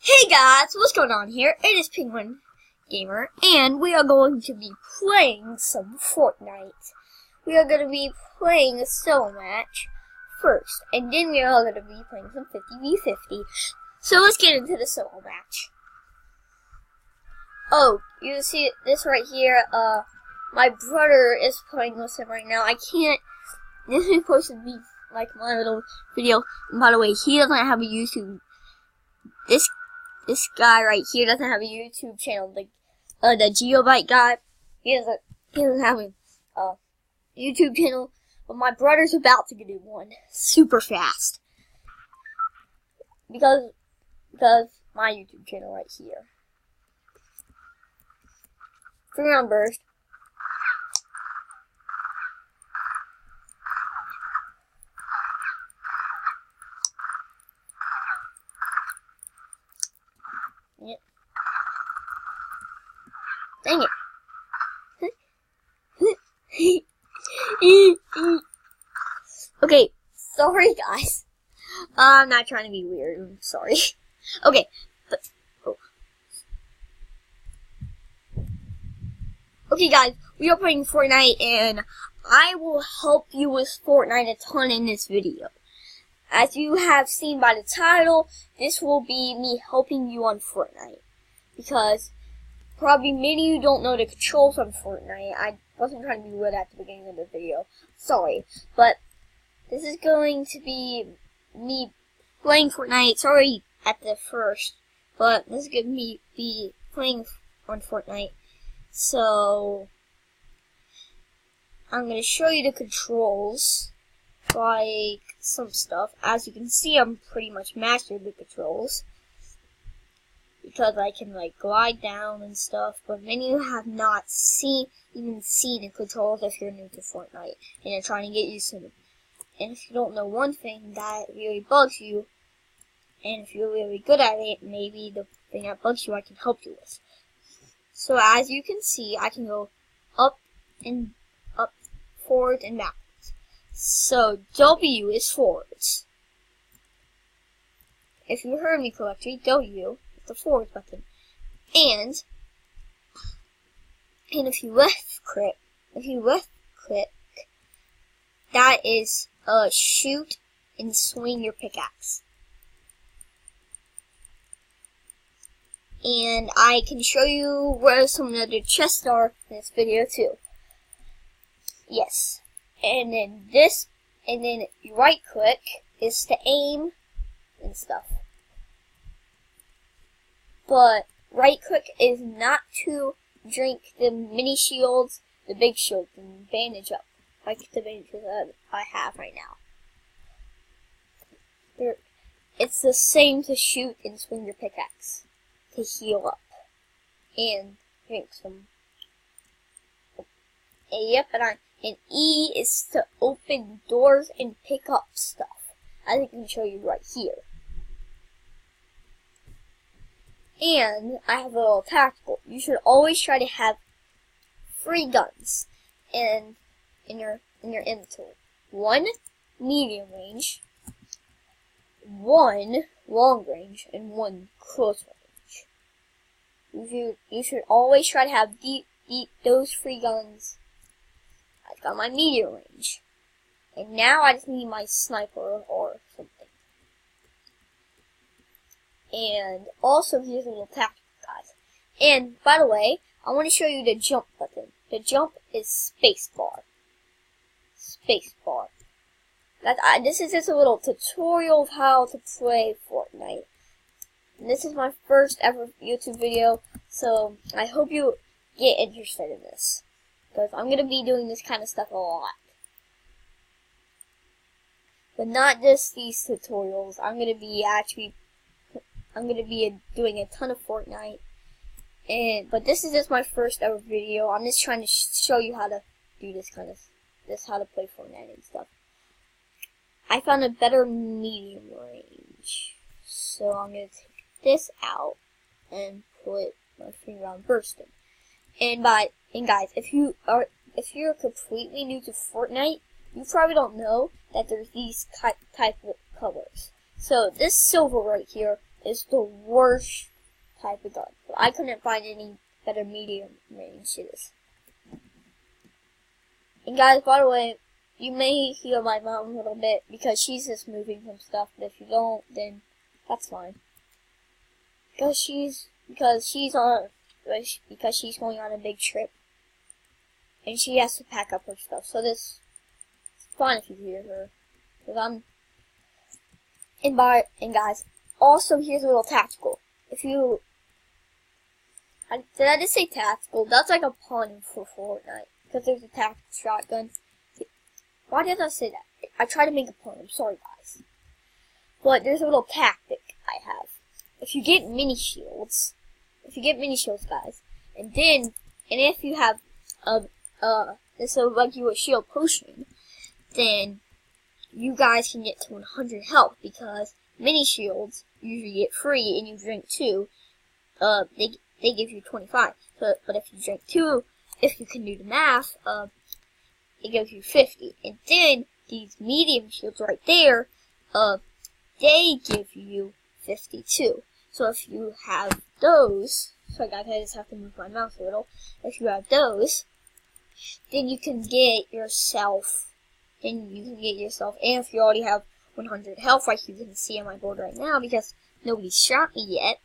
Hey guys, what's going on here? It is Penguin Gamer, and we are going to be playing some Fortnite. We are going to be playing a solo match first, and then we are going to be playing some 50v50. So let's get into the solo match. Oh, you see this right here? My brother is playing with him right now. I can't. This is supposed to be like my little video. And by the way, he doesn't have a YouTube. This guy right here doesn't have a YouTube channel. The Gigabyte guy, he doesn't have a YouTube channel. But my brother's about to do one super fast because my YouTube channel right here. 3-round burst. Yep. Dang it. Okay, sorry guys. I'm not trying to be weird. I'm sorry. Okay, but okay guys, we are playing Fortnite and I will help you with Fortnite a ton in this video. As you have seen by the title, this will be me helping you on Fortnite. Because probably many of you don't know the controls on Fortnite. I wasn't trying to be weird at the beginning of the video. Sorry. But this is going to be me playing Fortnite. Sorry at the first. But this is going to be playing on Fortnite. So I'm going to show you the controls. Like some stuff. As you can see, I'm pretty much mastered the controls because I can like glide down and stuff. But many of you have not even seen the controls if you're new to Fortnite and you're trying to get used to them. And if you don't know one thing that really bugs you, and if you're really good at it, maybe the thing that bugs you I can help you with. So as you can see, I can go up and up, forward and back. So, W is forwards. If you heard me correctly, W is the forwards button. And if you left click, that is shoot and swing your pickaxe. And I can show you where some of the chests are in this video too. Yes. And then right click is to aim and stuff. But right click is not to drink the mini shields, the big shield, and bandage up. Like the bandages that I have right now. It's the same to shoot and swing your pickaxe. To heal up. And drink some. Yep, and E is to open doors and pick up stuff, as I can show you right here. And I have a little tactical. You should always try to have 3 guns in your inventory. 1 medium range, 1 long range, and 1 close range. You should always try to have those 3 guns. I've got my medium range. And now I just need my sniper or something. And also here's a little tactic, guys. And by the way, I want to show you the jump button. The jump is spacebar. Spacebar. This is just a little tutorial of how to play Fortnite. And this is my first ever YouTube video, so I hope you get interested in this. Because I'm going to be doing this kind of stuff a lot. But not just these tutorials. I'm going to be doing a ton of Fortnite. But this is just my first ever video. I'm just trying to show you how to do how to play Fortnite and stuff. I found a better medium range. So I'm going to take this out and put my 3-round burst in. And guys, if you're completely new to Fortnite, you probably don't know that there's these type of colors. So this silver right here is the worst type of gun. I couldn't find any better medium range to this. And guys, by the way, you may hear my mom a little bit because she's just moving some stuff, but if you don't, then that's fine. Because she's going on a big trip, and she has to pack up her stuff. So this is fine if you hear her, because and guys, also here's a little tactical. Did I just say tactical? That's like a pun for Fortnite, because there's a tactical shotgun. Why did I say that? I tried to make a pun. I'm sorry, guys. But there's a little tactic I have. If you get mini shields, guys, and if you have this regular shield potion, then you guys can get to 100 health, because mini shields usually get free, and you drink 2. They give you 25. But if you drink 2, if you can do the math, it gives you 50. And then these medium shields right there, they give you 52. So if you have those, sorry guys, I just have to move my mouse a little. If you have those, then you can get yourself, and if you already have 100 health, like you can see on my board right now, because nobody shot me yet,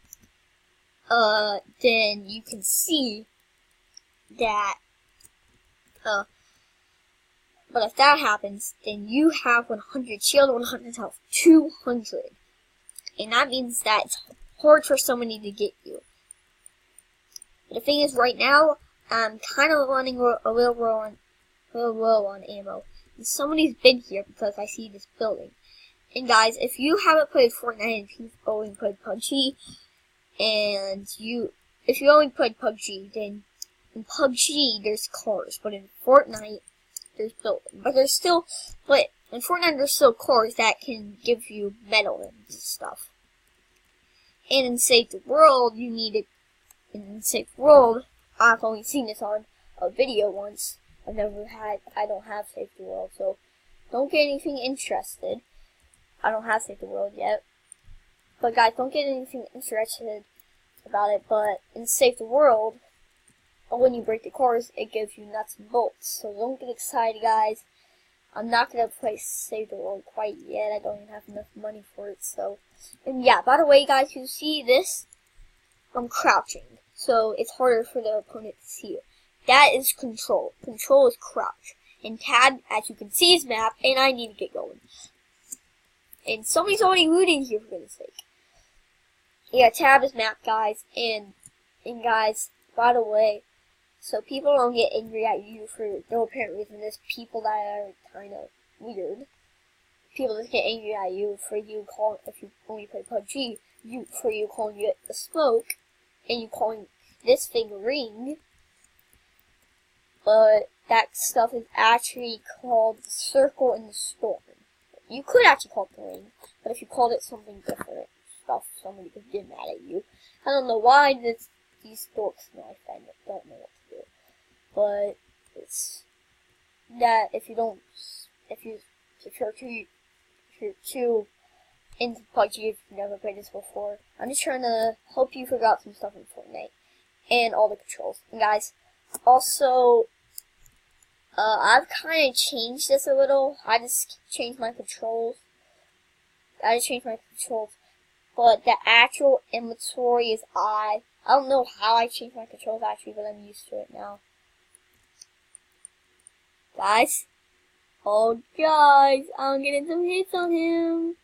then you can see that, but if that happens, then you have 100 shield, 100 health, 200. And that means that it's hard for somebody to get you. But the thing is, right now, I'm kind of running a little low on ammo. And somebody's been here because I see this building. And guys, if you haven't played Fortnite and you've only played PUBG, if you only played PUBG, then in PUBG there's cars, but in Fortnite there's buildings. But in Fortnite there's still cars that can give you metal and stuff. And in Save the World, I've only seen this on a video once. I don't have Save the World, so don't get anything interested. I don't have Save the World yet. But guys, don't get anything interested about it. But in Save the World, when you break the cars, it gives you nuts and bolts. So don't get excited, guys. I'm not going to play Save the World quite yet. I don't even have enough money for it. So, and yeah, by the way, guys, you see this? I'm crouching. So it's harder for the opponent to see it. That is control. Control is crouch. And tab, as you can see, is map. And I need to get going. And somebody's already looting here, for goodness sake. Yeah, tab is map, guys. And guys, by the way, so people don't get angry at you for no apparent reason. There's people that are kind of weird. People just get angry at you for if you only play PUBG, for you calling it a smoke, and you calling this thing a ring. But that stuff is actually called the circle in the storm. You could actually call it the ring, but if you called it something different, somebody could get mad at you. I don't know why these dorks in my family don't know what to do. But it's that if you're too into PUBG, if you've never played this before, I'm just trying to help you figure out some stuff in Fortnite and all the controls. And guys, also, I've kind of changed this a little. I just changed my controls. But the actual inventory is I don't know how I changed my controls actually, but I'm used to it now. Guys. Oh, guys. I'm getting some hits on him.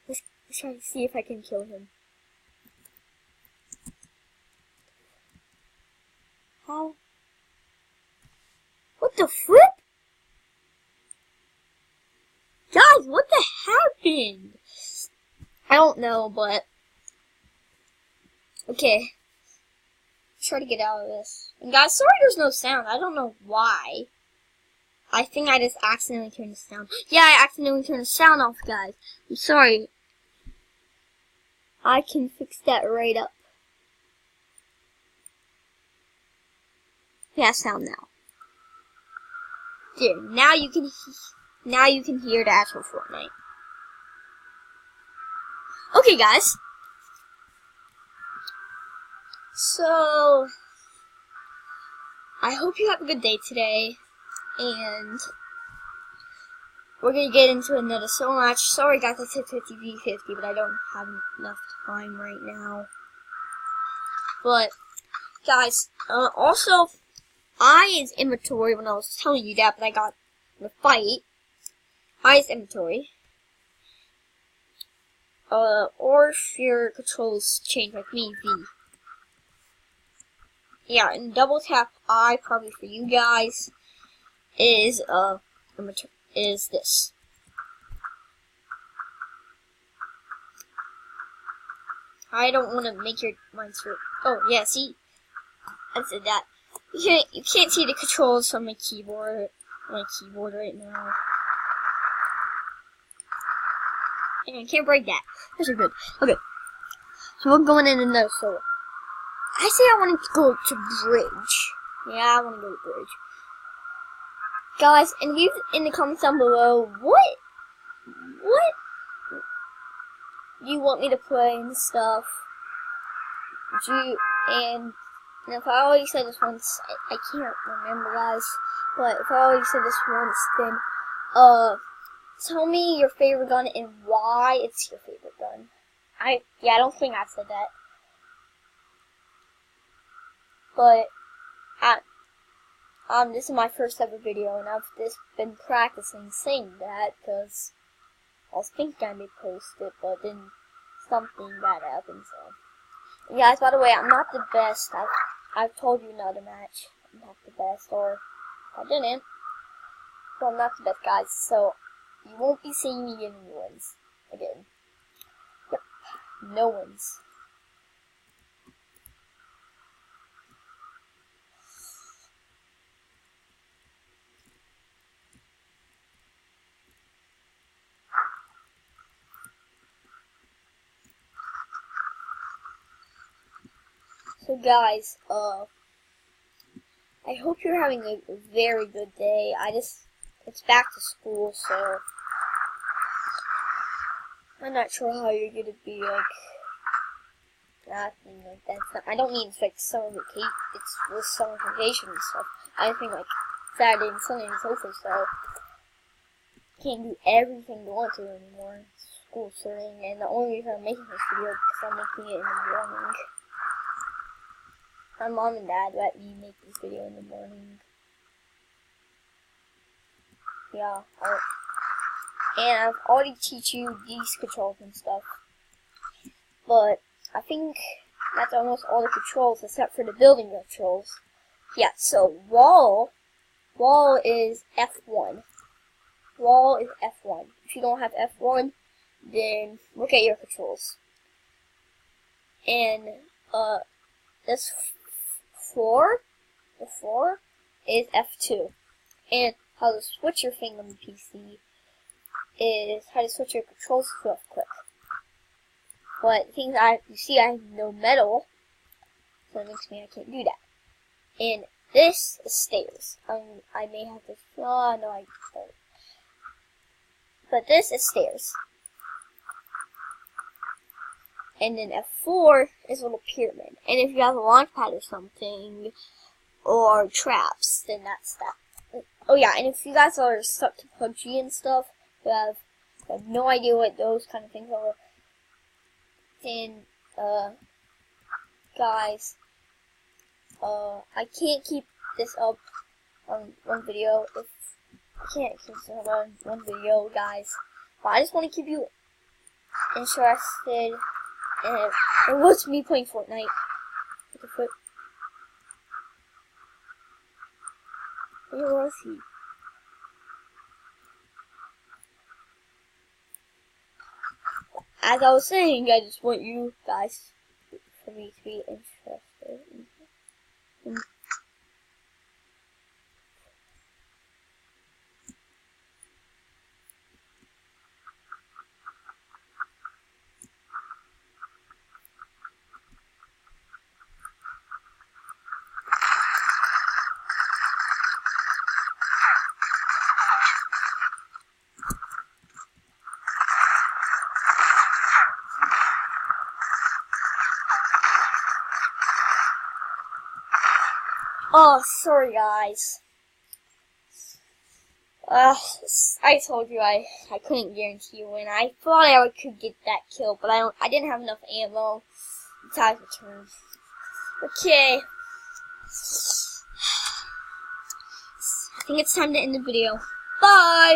Let's try to see if I can kill him. How? What the flip? Guys, what the happened? I don't know, but okay. Try to get out of this. And guys, sorry there's no sound. I don't know why. I think I just accidentally turned the sound. Yeah, I accidentally turned the sound off, guys. I'm sorry. I can fix that right up. Yeah, sound now. There. Now you can hear the actual Fortnite. Okay, guys. So, I hope you have a good day today, and we're gonna get into another solo match. Sorry, guys, I said 50v50, but I don't have enough time right now. But, guys, also, I is inventory when I was telling you that, but I got the fight. I is inventory. Or if your controls change like me, V. Yeah, and double tap I probably for you guys is this. I don't want to make your mind switch. Oh yeah, see, I said that. You can't see the controls from my keyboard right now. And I can't break that. Those are good. Okay, so we're going in another solo. I say I want to go to bridge. Yeah, I want to go to bridge. Guys, and leave in the comments down below what do you want me to play and stuff. And if I already said this once, I can't remember, guys. But if I already said this once, then tell me your favorite gun and why it's your favorite gun. I don't think I've said that. But this is my first ever video, and I've just been practicing saying that because I was thinking I may post it, but then something bad happened. So, guys, by the way, I'm not the best. I've told you another match. I'm not the best, or I didn't. But I'm not the best, guys. So you won't be seeing me getting wins again. Yep, no wins. So guys, I hope you're having a very good day. It's back to school, so I'm not sure how you're gonna be like acting like that. I don't mean it's like summer vacation. It's with summer vacation and stuff. I think like Saturday and Sunday is over, so you can't do everything you want to anymore. School's starting, and the only reason I'm making this video is because I'm making it in the morning. My mom and dad let me make this video in the morning. Yeah, and I've already teach you these controls and stuff. But I think that's almost all the controls except for the building controls. Yeah, so wall is F1. Wall is F1. If you don't have F1, then look at your controls. And this the floor is F2. And how to switch your thing on the PC is how to switch your controls to left click. But things you see I have no metal, so it makes me I can't do that. And this is stairs. I may have to no I don't. But this is stairs. And then F4 is a little pyramid. And if you have a launch pad or something, or traps, then that's that. Oh yeah, and if you guys are stuck to PUBG and stuff, you have no idea what those kind of things are, then, guys, I can't keep this up on one video. I can't keep this up on one video, guys. But I just want to keep you interested. And it was me playing Fortnite. What the fuck? Where was he? As I was saying, I just want you guys for me to be interested in Oh, sorry guys. I told you I couldn't guarantee you win. I thought I could get that kill, but I didn't have enough ammo. Besides return. Okay. I think it's time to end the video. Bye!